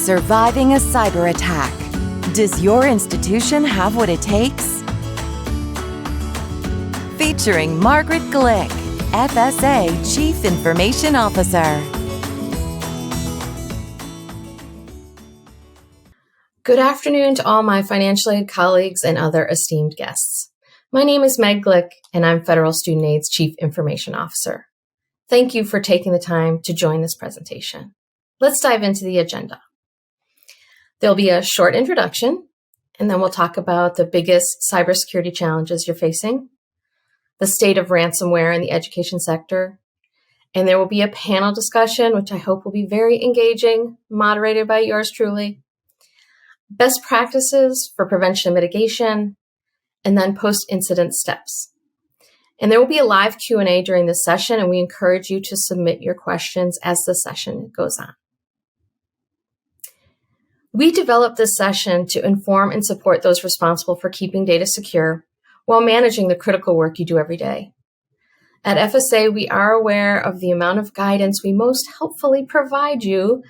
Surviving a cyber attack. Does your institution have what it takes? Featuring Margaret Glick, FSA Chief Information Officer. Good afternoon to all my financial aid colleagues and other esteemed guests. My name is Meg Glick, and I'm Federal Student Aid's Chief Information Officer. Thank you for taking the time to join this presentation. Let's dive into the agenda. There'll be a short introduction, and then we'll talk about the biggest cybersecurity challenges you're facing, the state of ransomware in the education sector, and there will be a panel discussion, which I hope will be very engaging, moderated by yours truly, best practices for prevention and mitigation, and then post-incident steps. And there will be a live Q&A during this session, and we encourage you to submit your questions as the session goes on. We developed this session to inform and support those responsible for keeping data secure while managing the critical work you do every day. At FSA, we are aware of the amount of guidance we most helpfully provide you,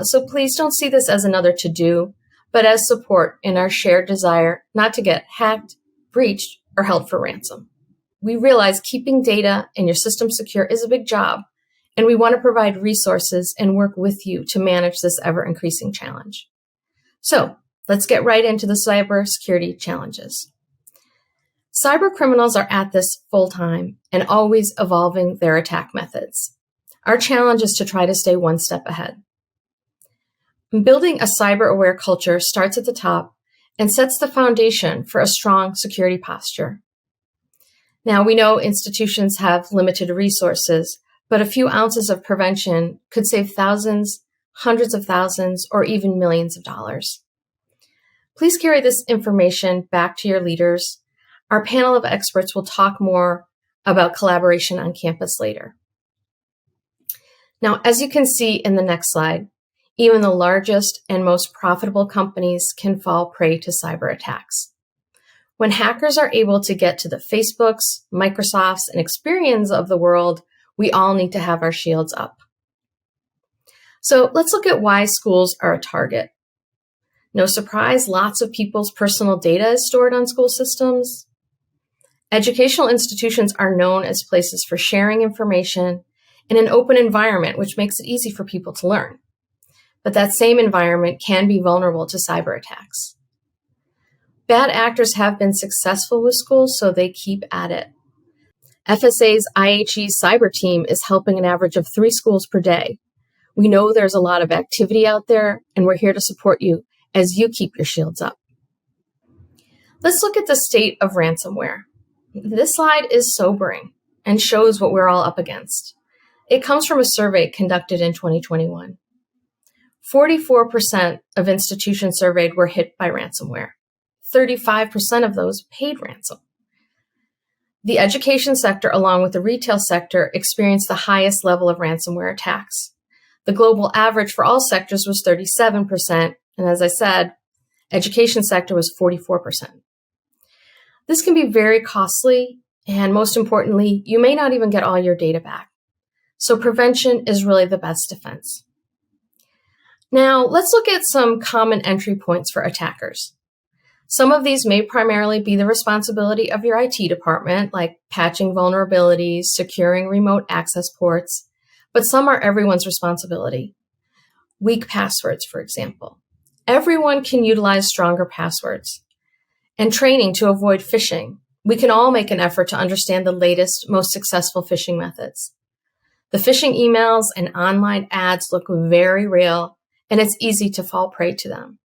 so please don't see this as another to-do, but as support in our shared desire not to get hacked, breached, or held for ransom. We realize keeping data and your system secure is a big job, and we want to provide resources and work with you to manage this ever-increasing challenge. So let's get right into the cybersecurity challenges. Cyber criminals are at this full-time and always evolving their attack methods. Our challenge is to try to stay one step ahead. Building a cyber-aware culture starts at the top and sets the foundation for a strong security posture. Now, we know institutions have limited resources, but a few ounces of prevention could save thousands, hundreds of thousands, or even millions of dollars. Please carry this information back to your leaders. Our panel of experts will talk more about collaboration on campus later. Now, as you can see in the next slide, even the largest and most profitable companies can fall prey to cyber attacks. When hackers are able to get to the Facebooks, Microsofts, and Experians of the world, we all need to have our shields up. So let's look at why schools are a target. No surprise, lots of people's personal data is stored on school systems. Educational institutions are known as places for sharing information in an open environment, which makes it easy for people to learn. But that same environment can be vulnerable to cyber attacks. Bad actors have been successful with schools, so they keep at it. FSA's IHE cyber team is helping an average of 3 schools per day. We know there's a lot of activity out there, and we're here to support you as you keep your shields up. Let's look at the state of ransomware. This slide is sobering and shows what we're all up against. It comes from a survey conducted in 2021. 44% of institutions surveyed were hit by ransomware. 35% of those paid ransom. The education sector, along with the retail sector, experienced the highest level of ransomware attacks. The global average for all sectors was 37%, and as I said, education sector was 44%. This can be very costly, and most importantly, you may not even get all your data back. So prevention is really the best defense. Now, let's look at some common entry points for attackers. Some of these may primarily be the responsibility of your IT department, like patching vulnerabilities, securing remote access ports, but some are everyone's responsibility. Weak passwords, for example. Everyone can utilize stronger passwords. And training to avoid phishing. We can all make an effort to understand the latest, most successful phishing methods. The phishing emails and online ads look very real, and it's easy to fall prey to them.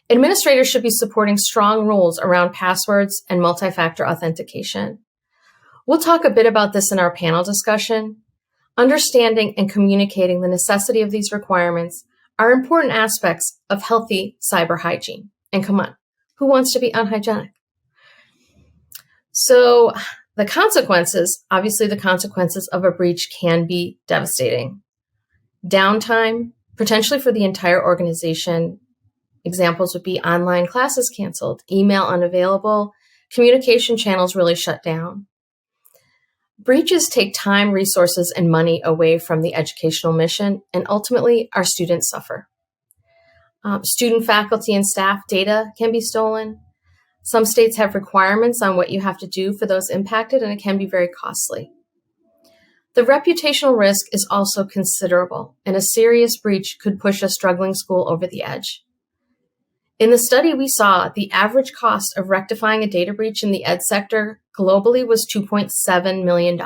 Administrators should be supporting strong rules around passwords and multi-factor authentication. We'll talk a bit about this in our panel discussion. Understanding and communicating the necessity of these requirements are important aspects of healthy cyber hygiene. And come on, who wants to be unhygienic? So the consequences of a breach can be devastating. Downtime, potentially for the entire organization. Examples would be online classes canceled, email unavailable, communication channels really shut down. Breaches take time, resources, and money away from the educational mission, and ultimately, our students suffer. Student, faculty, and staff data can be stolen. Some states have requirements on what you have to do for those impacted, and it can be very costly. The reputational risk is also considerable, and a serious breach could push a struggling school over the edge. In the study we saw, the average cost of rectifying a data breach in the ed sector globally was $2.7 million.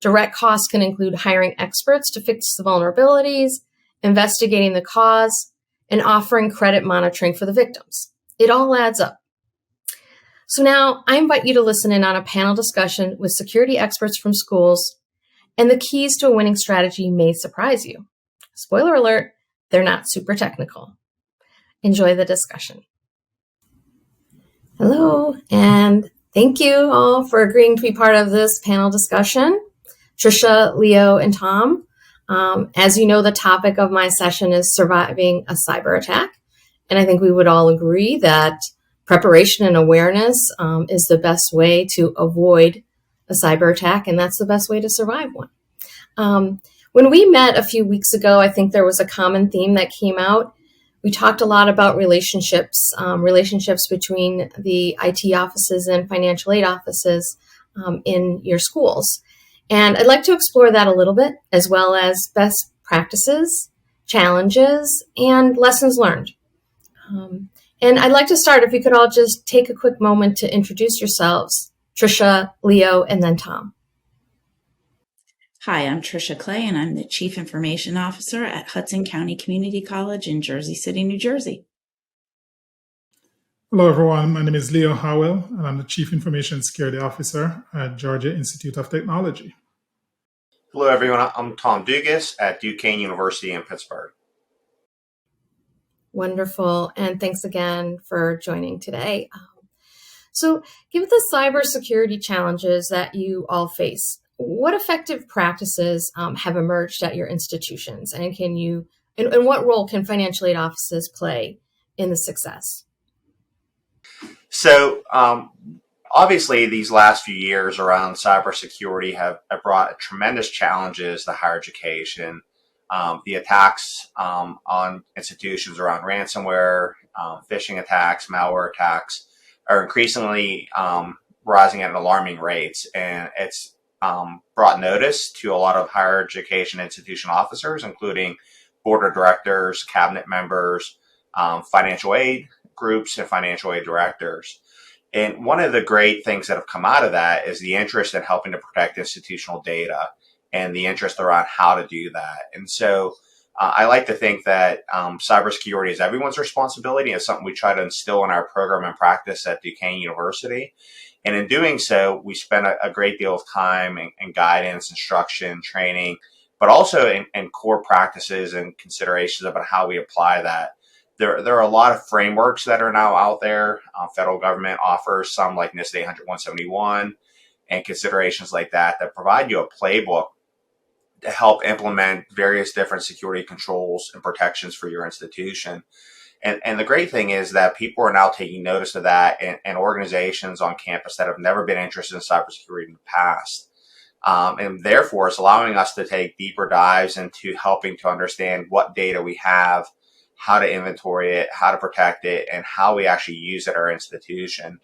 Direct costs can include hiring experts to fix the vulnerabilities, investigating the cause, and offering credit monitoring for the victims. It all adds up. So now I invite you to listen in on a panel discussion with security experts from schools, and the keys to a winning strategy may surprise you. Spoiler alert, they're not super technical. Enjoy the discussion. Hello, and thank you all for agreeing to be part of this panel discussion. Trisha, Leo, and Tom. As you know, the topic of my session is surviving a cyber attack. And I think we would all agree that preparation and awareness is the best way to avoid a cyber attack, and that's the best way to survive one. When we met a few weeks ago, I think there was a common theme that came out. We talked a lot about relationships between the IT offices and financial aid offices in your schools. And I'd like to explore that a little bit, as well as best practices, challenges, and lessons learned. And I'd like to start, if we could all just take a quick moment to introduce yourselves, Trisha, Leo, and then Tom. Hi, I'm Trisha Clay, and I'm the Chief Information Officer at Hudson County Community College in Jersey City, New Jersey. Hello, everyone. My name is Leo Howell, and I'm the Chief Information Security Officer at Georgia Institute of Technology. Hello, everyone. I'm Tom Dugas at Duquesne University in Pittsburgh. Wonderful. And thanks again for joining today. So given the cybersecurity challenges that you all face, what effective practices have emerged at your institutions? And and what role can financial aid offices play in the success? So, obviously, these last few years around cybersecurity have brought tremendous challenges to higher education. The attacks on institutions around ransomware, phishing attacks, malware attacks are increasingly rising at alarming rates. And it's brought notice to a lot of higher education institution officers, including board of directors, cabinet members, financial aid groups, and financial aid directors. And one of the great things that have come out of that is the interest in helping to protect institutional data and the interest around how to do that. And so I like to think that cybersecurity is everyone's responsibility. It's something we try to instill in our program and practice at Duquesne University. And in doing so, we spend a great deal of time in guidance, instruction, training, but also in core practices and considerations about how we apply that. There are a lot of frameworks that are now out there. Federal government offers some like NIST 800-171 and considerations like that provide you a playbook to help implement various different security controls and protections for your institution. And the great thing is that people are now taking notice of that, and organizations on campus that have never been interested in cybersecurity in the past. And therefore, it's allowing us to take deeper dives into helping to understand what data we have, how to inventory it, how to protect it, and how we actually use it at our institution.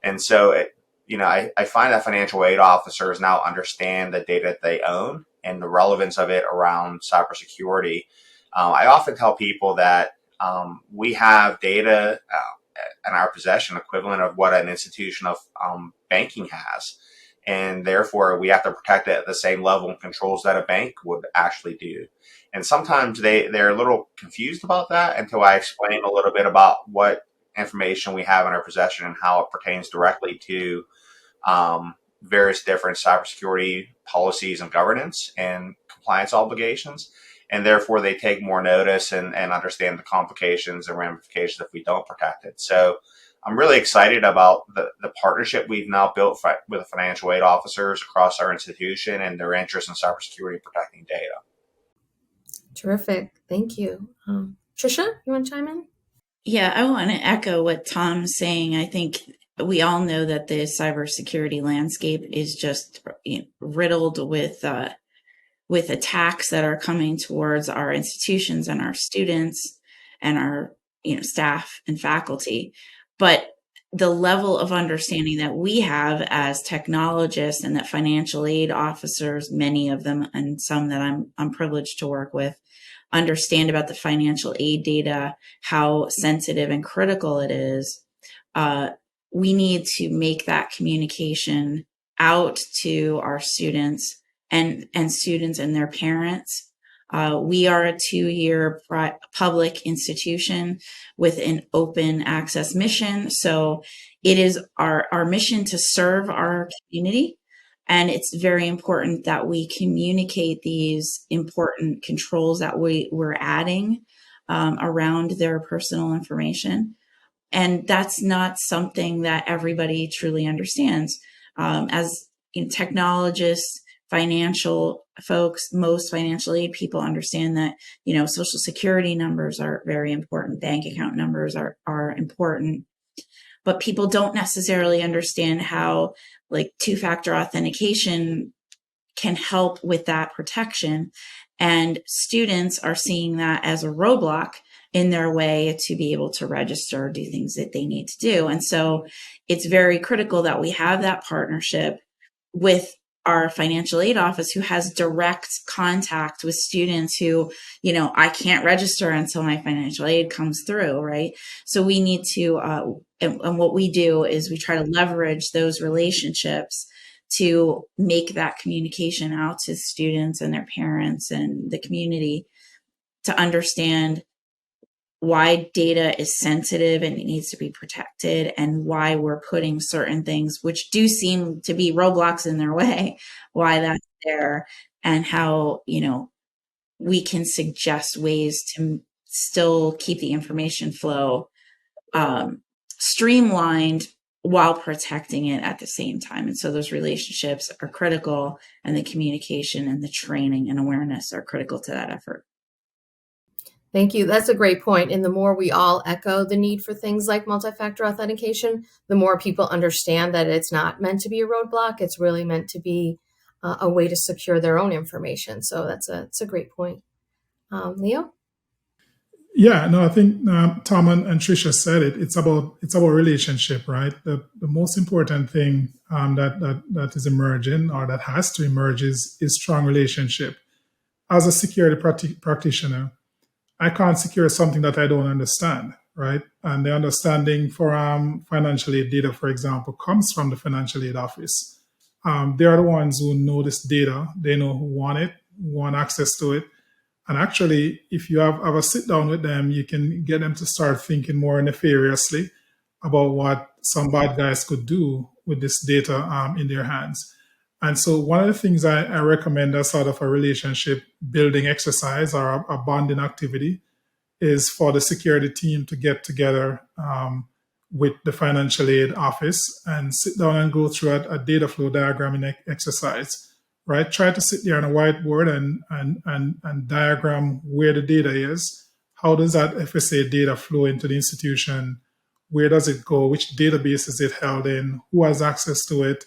And so, I find that financial aid officers now understand the data that they own and the relevance of it around cybersecurity. I often tell people that we have data in our possession equivalent of what an institution of banking has. And therefore, we have to protect it at the same level and controls that a bank would actually do. And sometimes they're a little confused about that until I explain a little bit about what information we have in our possession and how it pertains directly to various different cybersecurity policies and governance and compliance obligations. And therefore, they take more notice and understand the complications and ramifications if we don't protect it. So I'm really excited about the partnership we've now built with the financial aid officers across our institution and their interest in cybersecurity and protecting data. Terrific. Thank you. Trisha, you want to chime in? Yeah, I want to echo what Tom's saying. I think we all know that the cybersecurity landscape is just riddled with attacks that are coming towards our institutions and our students. and our staff and faculty. But the level of understanding that we have as technologists and that financial aid officers, many of them and some that I'm privileged to work with, understand about the financial aid data, how sensitive and critical it is. We need to make that communication out to our students and students and their parents. We are a 2-year public institution with an open access mission. So it is our mission to serve our community. And it's very important that we communicate these important controls that we're adding around their personal information. And that's not something that everybody truly understands. As technologists, financial folks, most financial aid people understand that, social security numbers are very important. Bank account numbers are important. But people don't necessarily understand how two-factor authentication can help with that protection. And students are seeing that as a roadblock in their way to be able to register, do things that they need to do. And so it's very critical that we have that partnership with our financial aid office, who has direct contact with students who, I can't register until my financial aid comes through, right? So we need to, and what we do is we try to leverage those relationships to make that communication out to students and their parents and the community to understand why data is sensitive and it needs to be protected, and why we're putting certain things, which do seem to be roadblocks in their way, why that's there, and how, we can suggest ways to still keep the information flow streamlined while protecting it at the same time. And so those relationships are critical, and the communication and the training and awareness are critical to that effort. Thank you. That's a great point. And the more we all echo the need for things like multi-factor authentication, the more people understand that it's not meant to be a roadblock. It's really meant to be a way to secure their own information. So that's a great point. Leo? Yeah, no, I think Tom and Tricia said it. It's about relationship, right? The most important thing that is emerging, or that has to emerge, is strong relationship. As a security practitioner, I can't secure something that I don't understand, right? And the understanding for financial aid data, for example, comes from the financial aid office. They are the ones who know this data. They know who want it, who want access to it. And actually, if you have a sit down with them, you can get them to start thinking more nefariously about what some bad guys could do with this data in their hands. And so one of the things I recommend as sort of a relationship building exercise, or a bonding activity, is for the security team to get together with the financial aid office and sit down and go through a data flow diagramming exercise, right? Try to sit there on a whiteboard and diagram where the data is. How does that FSA data flow into the institution? Where does it go? Which database is it held in? Who has access to it?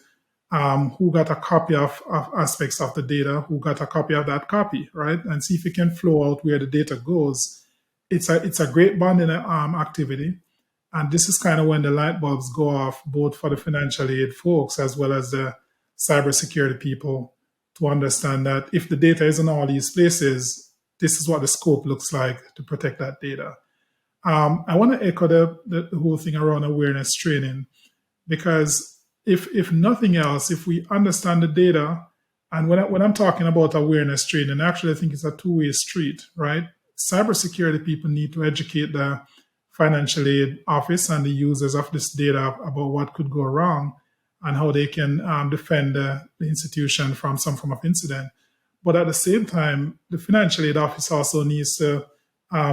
Who got a copy of aspects of the data, who got a copy of that copy, right? And see if you can flow out where the data goes. It's a great bonding activity. And this is kind of when the light bulbs go off, both for the financial aid folks as well as the cybersecurity people, to understand that if the data is in all these places, this is what the scope looks like to protect that data. I want to echo the whole thing around awareness training, because if nothing else, if we understand the data, and when I'm talking about awareness training, actually I think it's a two-way street, right? Cybersecurity people need to educate the financial aid office and the users of this data about what could go wrong and how they can defend the institution from some form of incident. But at the same time, the financial aid office also needs to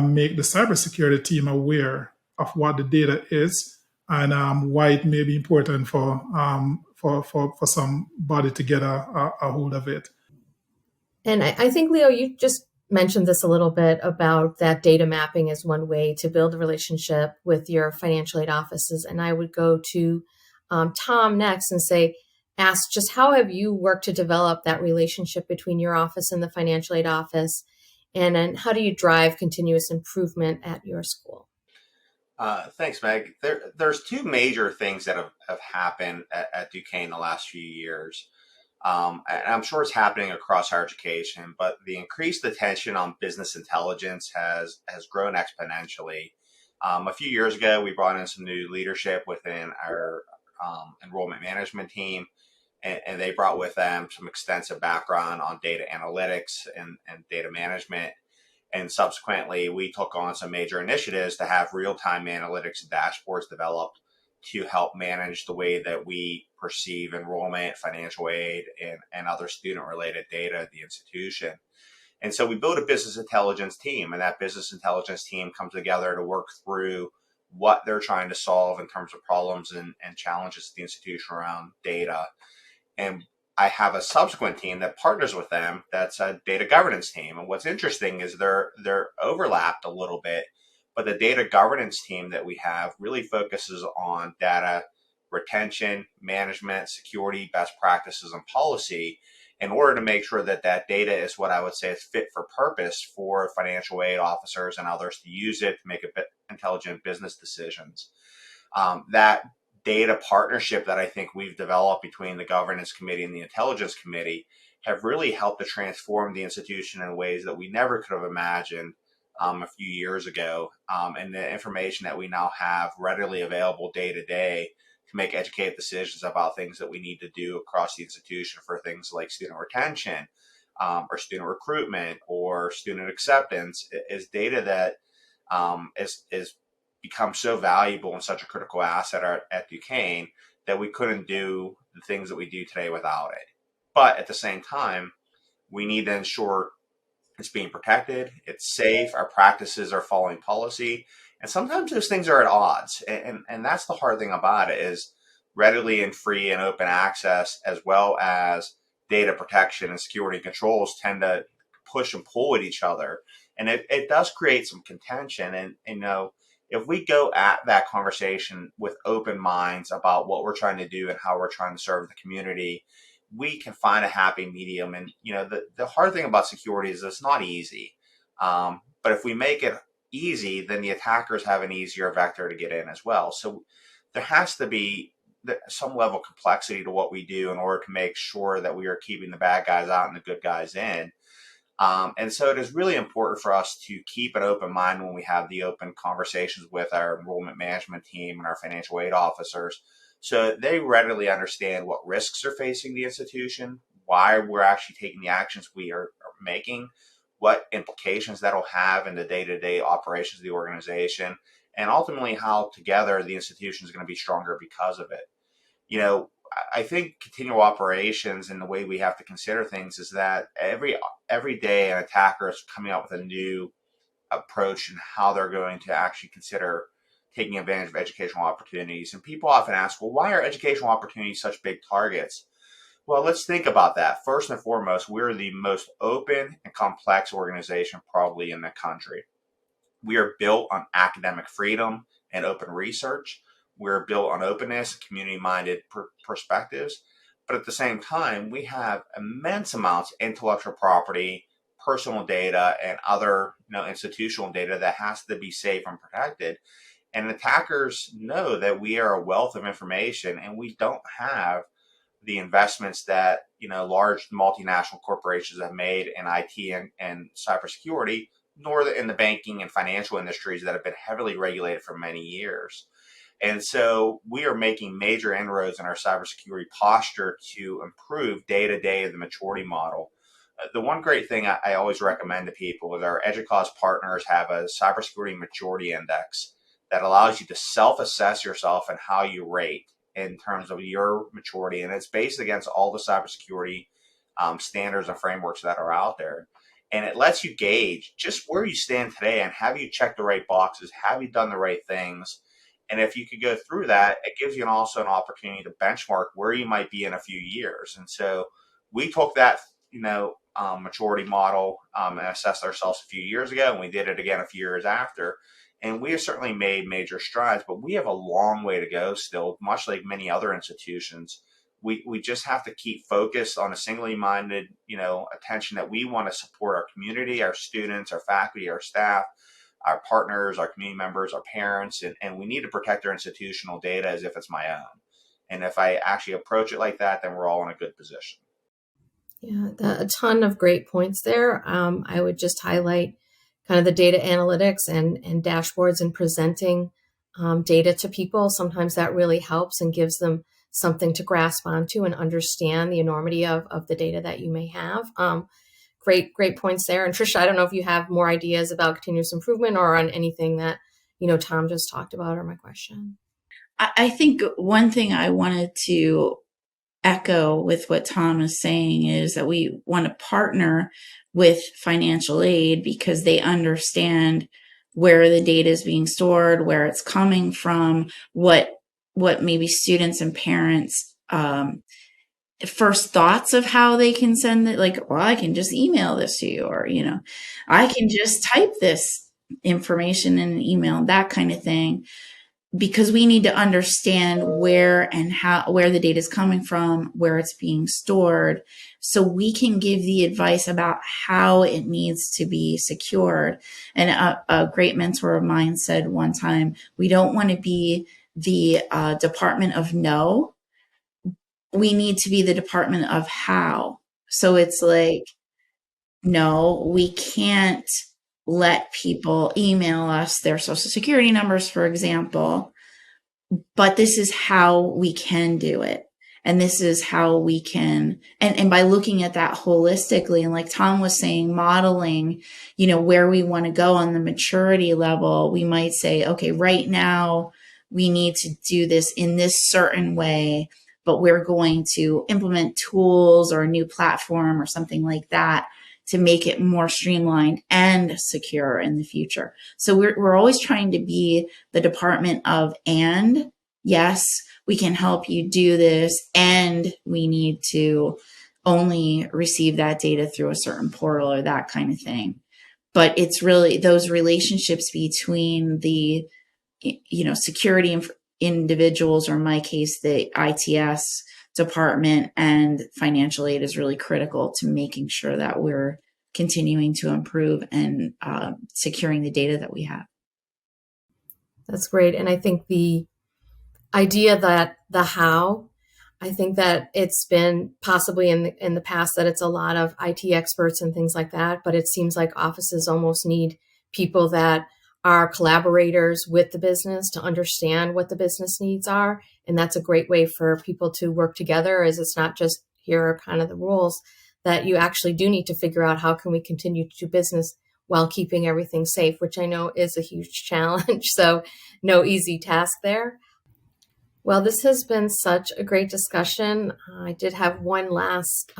make the cybersecurity team aware of what the data is, and why it may be important for somebody to get a hold of it. And I think, Leo, you just mentioned this a little bit about that data mapping as one way to build a relationship with your financial aid offices. And I would go to Tom next and ask just how have you worked to develop that relationship between your office and the financial aid office? And then how do you drive continuous improvement at your school? Thanks, Meg. There's two major things that have happened at Duquesne the last few years. And I'm sure it's happening across higher education, but the increased attention on business intelligence has grown exponentially. A few years ago, we brought in some new leadership within our enrollment management team, and they brought with them some extensive background on data analytics and data management. And subsequently, we took on some major initiatives to have real-time analytics and dashboards developed to help manage the way that we perceive enrollment, financial aid, and other student-related data at the institution. And so we built a business intelligence team, and that business intelligence team comes together to work through what they're trying to solve in terms of problems and challenges at the institution around data. And I have a subsequent team that partners with them that's a data governance team. And what's interesting is they're overlapped a little bit, but the data governance team that we have really focuses on data retention, management, security, best practices, and policy in order to make sure that that data is what I would say is fit for purpose for financial aid officers and others to use it to make intelligent business decisions. That data partnership that I think we've developed between the governance committee and the intelligence committee have really helped to transform the institution in ways that we never could have imagined a few years ago. And the information that we now have readily available day to day to make educated decisions about things that we need to do across the institution for things like student retention or student recruitment or student acceptance is data that is become so valuable and such a critical asset at Duquesne that we couldn't do the things that we do today without it. But at the same time, we need to ensure it's being protected, it's safe, our practices are following policy, and sometimes those things are at odds. And that's the hard thing about it is readily and free and open access as well as data protection and security controls tend to push and pull at each other. And it does create some contention. And if we go at that conversation with open minds about what we're trying to do and how we're trying to serve the community, we can find a happy medium. And, the hard thing about security is it's not easy. But if we make it easy, then the attackers have an easier vector to get in as well. So there has to be some level of complexity to what we do in order to make sure that we are keeping the bad guys out and the good guys in. And so it is really important for us to keep an open mind when we have the open conversations with our enrollment management team and our financial aid officers so they readily understand what risks are facing the institution, why we're actually taking the actions we are making, what implications that'll have in the day-to-day operations of the organization, and ultimately how together the institution is going to be stronger because of it. I think continual operations and the way we have to consider things is that every day an attacker is coming up with a new approach and how they're going to actually consider taking advantage of educational opportunities. And people often ask, well, why are educational opportunities such big targets? Well, let's think about that. First and foremost, we're the most open and complex organization probably in the country. We are built on academic freedom and open research. We're built on openness, community-minded perspectives. But at the same time, we have immense amounts of intellectual property, personal data, and other institutional data that has to be safe and protected. And attackers know that we are a wealth of information, and we don't have the investments that large multinational corporations have made in IT and cybersecurity, nor in the banking and financial industries that have been heavily regulated for many years. And so we are making major inroads in our cybersecurity posture to improve day-to-day of the maturity model. The one great thing I always recommend to people is our EDUCAUSE partners have a cybersecurity maturity index that allows you to self-assess yourself and how you rate in terms of your maturity. And it's based against all the cybersecurity standards and frameworks that are out there. And it lets you gauge just where you stand today and have you checked the right boxes, have you done the right things? And if you could go through that, it gives you also an opportunity to benchmark where you might be in a few years. And so we took that, maturity model and assessed ourselves a few years ago, and we did it again a few years after. And we have certainly made major strides, but we have a long way to go still, much like many other institutions. we just have to keep focused on a singly minded, attention that we want to support our community, our students, our faculty, our staff, our partners, our community members, our parents, and we need to protect our institutional data as if it's my own. And if I actually approach it like that, then we're all in a good position. Yeah, a ton of great points there. I would just highlight kind of the data analytics and dashboards and presenting data to people. Sometimes that really helps and gives them something to grasp onto and understand the enormity of the data that you may have. Great points there. And Tricia, I don't know if you have more ideas about continuous improvement or on anything that, Tom just talked about or my question. I think one thing I wanted to echo with what Tom is saying is that we want to partner with financial aid because they understand where the data is being stored, where it's coming from, what maybe students and parents first thoughts of how they can send it, like, well, I can just email this to you, or I can just type this information in an email, that kind of thing, because we need to understand where the data is coming from, where it's being stored, so we can give the advice about how it needs to be secured. And a great mentor of mine said one time, we don't want to be the department of no, we need to be the department of how. So it's like, no, we can't let people email us their social security numbers, for example, but this is how we can do it. And this is how we can, and by looking at that holistically, and like Tom was saying, modeling, where we want to go on the maturity level, we might say, okay, right now we need to do this in this certain way, but we're going to implement tools or a new platform or something like that to make it more streamlined and secure in the future. So we're always trying to be the department of, and yes, we can help you do this, and we need to only receive that data through a certain portal or that kind of thing. But it's really those relationships between the, security individuals, or in my case, the ITS department and financial aid, is really critical to making sure that we're continuing to improve and securing the data that we have. That's great. And I think the idea that the how, I think that it's been possibly in the past that it's a lot of IT experts and things like that, but it seems like offices almost need people that are collaborators with the business to understand what the business needs are. And that's a great way for people to work together, as it's not just here are kind of the rules, that you actually do need to figure out how can we continue to do business while keeping everything safe, which I know is a huge challenge. So no easy task there. Well, this has been such a great discussion. I did have one last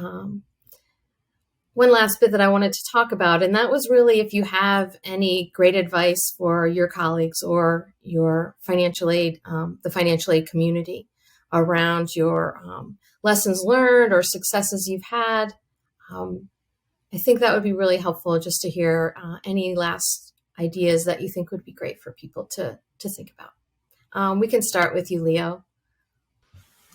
bit that I wanted to talk about, and that was really if you have any great advice for your colleagues or your financial aid, the financial aid community, around your lessons learned or successes you've had. I think that would be really helpful just to hear any last ideas that you think would be great for people to think about. We can start with you, Leo.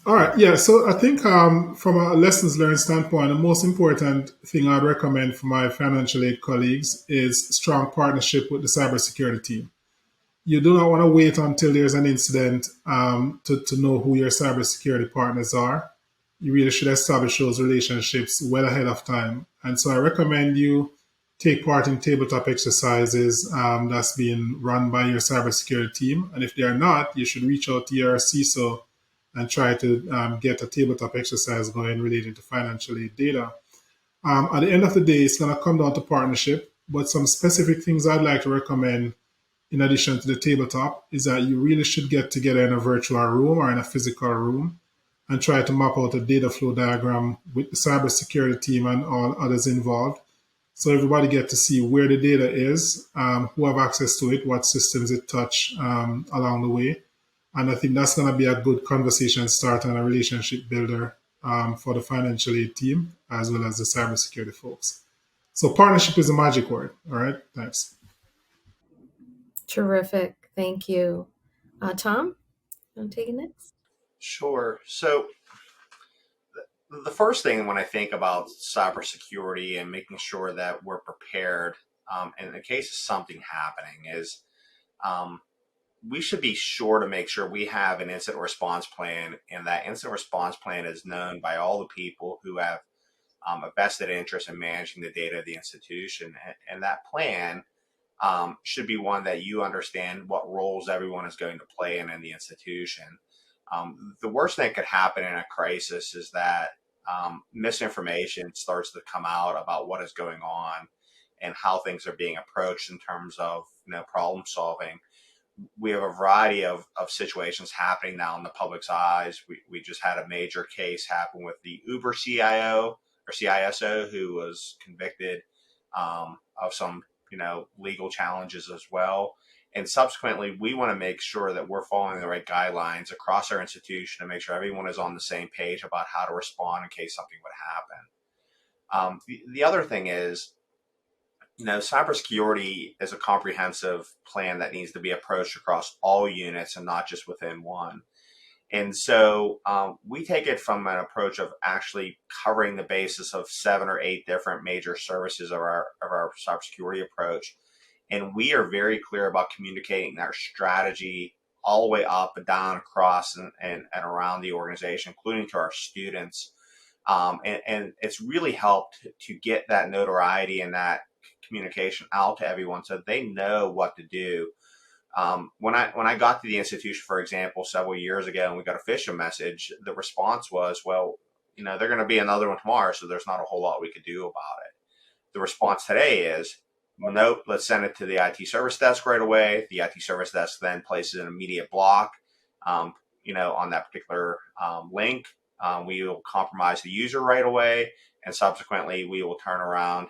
All right. Yeah. So I think from a lessons learned standpoint, the most important thing I'd recommend for my financial aid colleagues is strong partnership with the cybersecurity team. You do not want to wait until there's an incident to know who your cybersecurity partners are. You really should establish those relationships well ahead of time. And so I recommend you take part in tabletop exercises that's being run by your cybersecurity team. And if they are not, you should reach out to your CISO and try to get a tabletop exercise going related to financial aid data. At the end of the day, it's going to come down to partnership, but some specific things I'd like to recommend in addition to the tabletop is that you really should get together in a virtual room or in a physical room and try to map out a data flow diagram with the cybersecurity team and all others involved. So everybody get to see where the data is, who have access to it, what systems it touch along the way. And I think that's going to be a good conversation starter and a relationship builder for the financial aid team, as well as the cybersecurity folks. So partnership is a magic word. All right. Thanks. Terrific. Thank you. Tom, you want to take it next? Sure. So The first thing when I think about cybersecurity and making sure that we're prepared in the case of something happening is um, we should be sure to make sure we have an incident response plan, and that incident response plan is known by all the people who have a vested interest in managing the data of the institution. And that plan should be one that you understand what roles everyone is going to play in the institution. The worst thing that could happen in a crisis is that misinformation starts to come out about what is going on and how things are being approached in terms of problem solving. We have a variety of situations happening now in the public's eyes. We just had a major case happen with the Uber CIO or CISO who was convicted of some legal challenges as well. And subsequently, we want to make sure that we're following the right guidelines across our institution to make sure everyone is on the same page about how to respond in case something would happen. The other thing is, cybersecurity is a comprehensive plan that needs to be approached across all units and not just within one. And so we take it from an approach of actually covering the basis of 7 or 8 different major services of our cybersecurity approach. And we are very clear about communicating our strategy all the way up and down, across and around the organization, including to our students. And it's really helped to get that notoriety and that communication out to everyone so they know what to do. When I got to the institution, for example, several years ago, and we got a phishing message, the response was, well, they're going to be another one tomorrow, so there's not a whole lot we could do about it. The response today is, well, nope, let's send it to the IT service desk right away. The IT service desk then places an immediate block, on that particular link. We will compromise the user right away, and subsequently we will turn around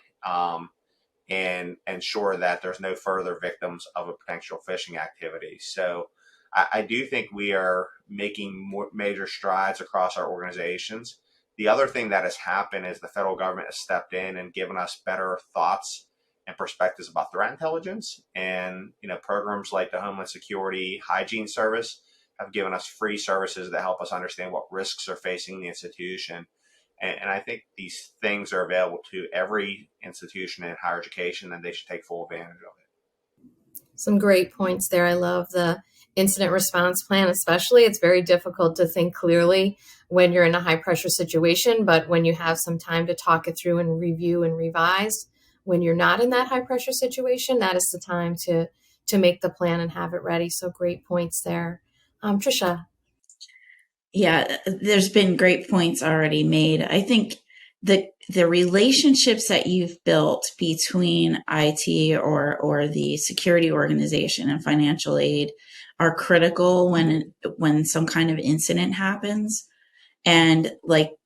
and ensure that there's no further victims of a potential phishing activity. So I do think we are making more major strides across our organizations. The other thing that has happened is the federal government has stepped in and given us better thoughts and perspectives about threat intelligence. And, programs like the Homeland Security Hygiene Service have given us free services that help us understand what risks are facing the institution. And I think these things are available to every institution in higher education, and they should take full advantage of it. Some great points there. I love the incident response plan, especially. It's very difficult to think clearly when you're in a high pressure situation, but when you have some time to talk it through and review and revise, when you're not in that high pressure situation, that is the time to make the plan and have it ready. So great points there. Tricia. Yeah, there's been great points already made. I think the relationships that you've built between IT or the security organization and financial aid are critical when some kind of incident happens. And like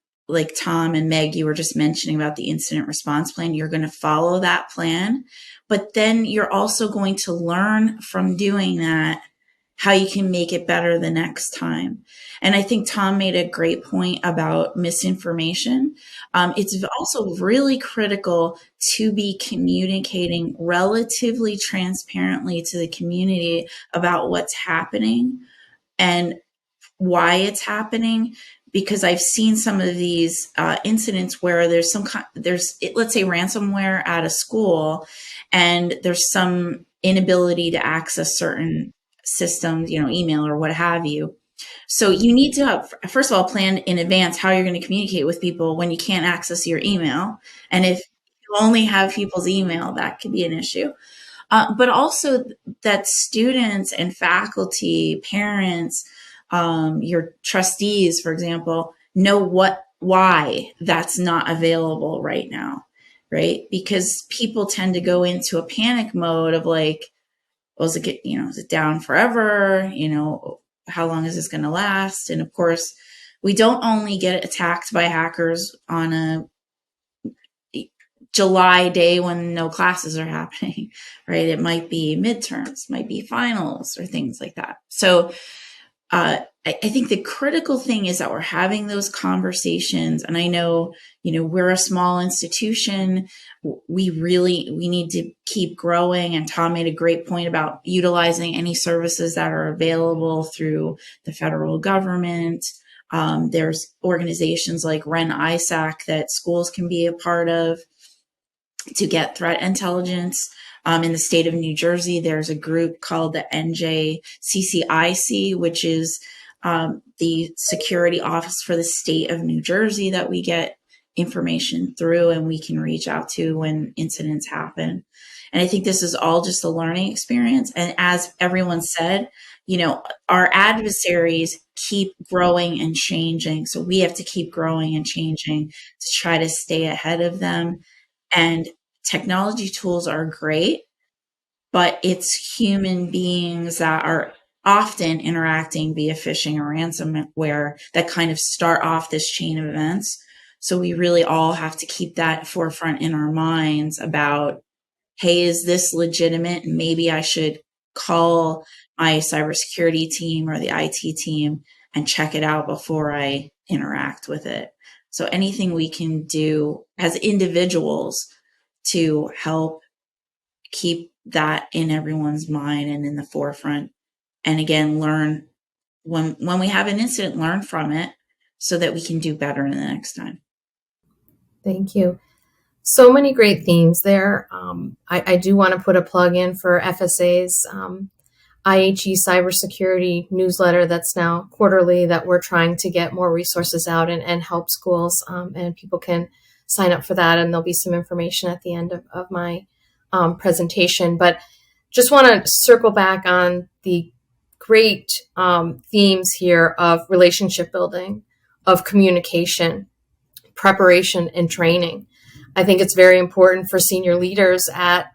Tom and Meg, you were just mentioning about the incident response plan, you're going to follow that plan, but then you're also going to learn from doing that how you can make it better the next time. And I think Tom made a great point about misinformation. It's also really critical to be communicating relatively transparently to the community about what's happening and why it's happening. Because I've seen some of these incidents where there's let's say ransomware at a school, and there's some inability to access certain systems, email or what have you. So you need to have, first of all, plan in advance how you're going to communicate with people when you can't access your email. And if you only have people's email, that could be an issue. But also that students and faculty, parents, your trustees, for example, know why that's not available right now, right? Because people tend to go into a panic mode of like, is it down forever? How long is this going to last? And of course, we don't only get attacked by hackers on a July day when no classes are happening, right? It might be midterms, might be finals or things like that. So I think the critical thing is that we're having those conversations. And I know, we're a small institution. We need to keep growing. And Tom made a great point about utilizing any services that are available through the federal government. There's organizations like RenISAC that schools can be a part of to get threat intelligence. In the state of New Jersey, there's a group called the NJCCIC, which is the security office for the state of New Jersey that we get information through and we can reach out to when incidents happen. And I think this is all just a learning experience. And as everyone said, our adversaries keep growing and changing. So we have to keep growing and changing to try to stay ahead of them. And technology tools are great, but it's human beings that are often interacting via phishing or ransomware that kind of start off this chain of events. So we really all have to keep that forefront in our minds about, hey, is this legitimate? Maybe I should call my cybersecurity team or the IT team and check it out before I interact with it. So anything we can do as individuals to help keep that in everyone's mind and in the forefront. And again, learn when we have an incident, learn from it so that we can do better in the next time. Thank you. So many great themes there. I do want to put a plug in for FSA's IHE cybersecurity newsletter that's now quarterly, that we're trying to get more resources out and help schools, and people can sign up for that, and there'll be some information at the end of my presentation. But just want to circle back on the great themes here of relationship building, of communication, preparation, and training. I think it's very important for senior leaders at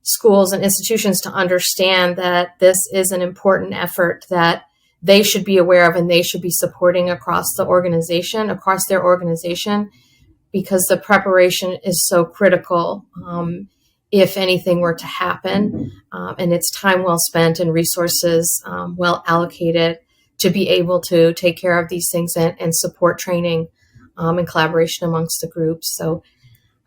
schools and institutions to understand that this is an important effort that they should be aware of and they should be supporting across their organization, because the preparation is so critical if anything were to happen. And it's time well spent and resources well allocated to be able to take care of these things and support training and collaboration amongst the groups. So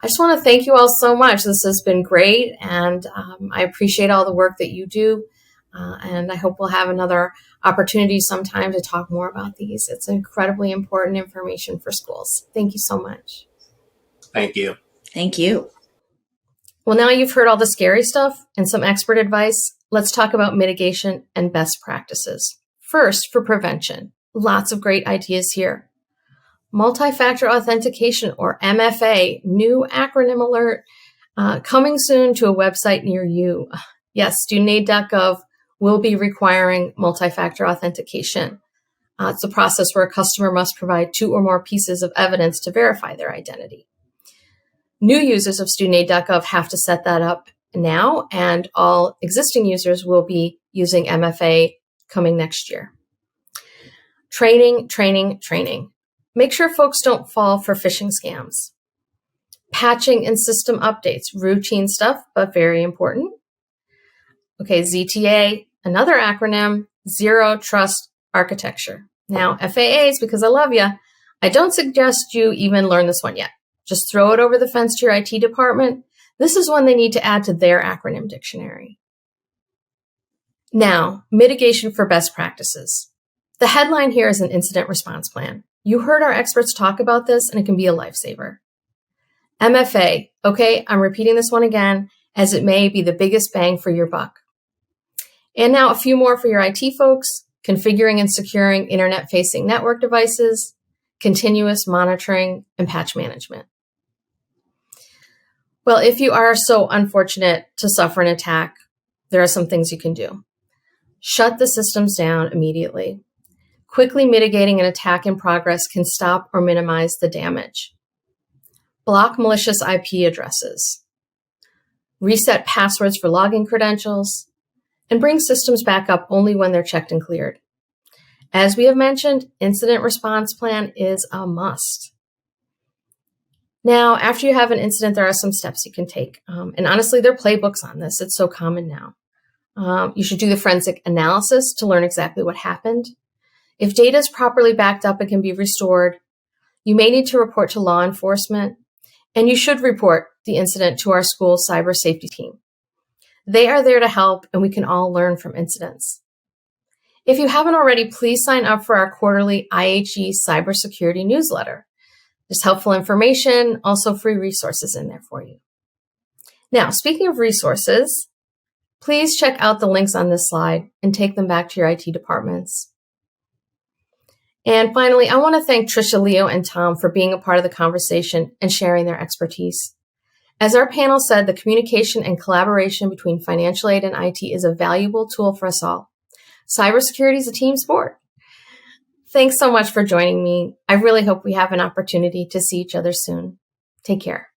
I just want to thank you all so much. This has been great, and I appreciate all the work that you do. And I hope we'll have another opportunity sometime to talk more about these. It's incredibly important information for schools. Thank you so much. Thank you. Thank you. Well, now you've heard all the scary stuff and some expert advice. Let's talk about mitigation and best practices. First, for prevention. Lots of great ideas here. Multi-factor authentication, or MFA, new acronym alert, coming soon to a website near you. Yes, studentaid.gov will be requiring multi-factor authentication. It's a process where a customer must provide 2 or more pieces of evidence to verify their identity. New users of studentaid.gov have to set that up now, and all existing users will be using MFA coming next year. Training. Make sure folks don't fall for phishing scams. Patching and system updates, routine stuff, but very important. Okay, ZTA, another acronym, Zero Trust Architecture. Now, FAAs, because I love you, I don't suggest you even learn this one yet. Just throw it over the fence to your IT department. This is one they need to add to their acronym dictionary. Now, mitigation for best practices. The headline here is an incident response plan. You heard our experts talk about this, and it can be a lifesaver. MFA, okay, I'm repeating this one again, as it may be the biggest bang for your buck. And now a few more for your IT folks: configuring and securing internet-facing network devices, continuous monitoring, and patch management. Well, if you are so unfortunate to suffer an attack, there are some things you can do. Shut the systems down immediately. Quickly mitigating an attack in progress can stop or minimize the damage. Block malicious IP addresses. Reset passwords for login credentials. And bring systems back up only when they're checked and cleared. As we have mentioned, incident response plan is a must. Now, after you have an incident, there are some steps you can take. And honestly, there are playbooks on this. It's so common now. You should do the forensic analysis to learn exactly what happened. If data is properly backed up and can be restored, you may need to report to law enforcement, and you should report the incident to our school cyber safety team. They are there to help, and we can all learn from incidents. If you haven't already, please sign up for our quarterly IHE cybersecurity newsletter. There's helpful information, also free resources in there for you. Now, speaking of resources, please check out the links on this slide and take them back to your IT departments. And finally, I want to thank Tricia, Leo, and Tom for being a part of the conversation and sharing their expertise. As our panel said, the communication and collaboration between financial aid and IT is a valuable tool for us all. Cybersecurity is a team sport. Thanks so much for joining me. I really hope we have an opportunity to see each other soon. Take care.